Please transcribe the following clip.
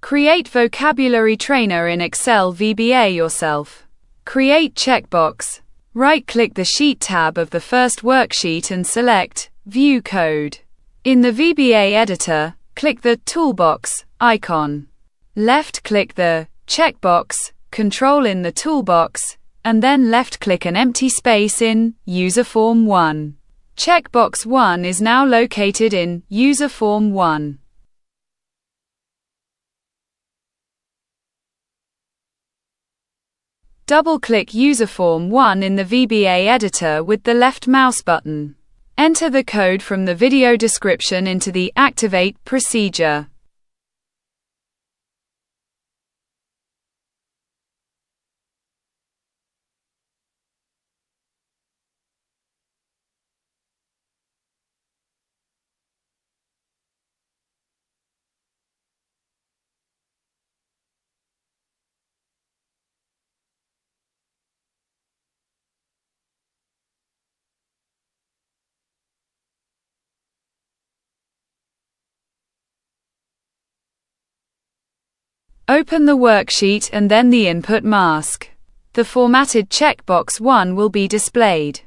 Create vocabulary trainer in Excel VBA yourself. Create checkbox. Right-click the Sheet tab of the first worksheet and select View Code. In the VBA editor, click the Toolbox icon. Left-click the checkbox, Control in the toolbox, and then left-click an empty space in User Form 1. Checkbox 1 is now located in User Form 1. Double-click User Form 1 in the VBA editor with the left mouse button. Enter the code from the video description into the Activate procedure. Open the worksheet and then the input mask. The formatted checkbox 1 will be displayed.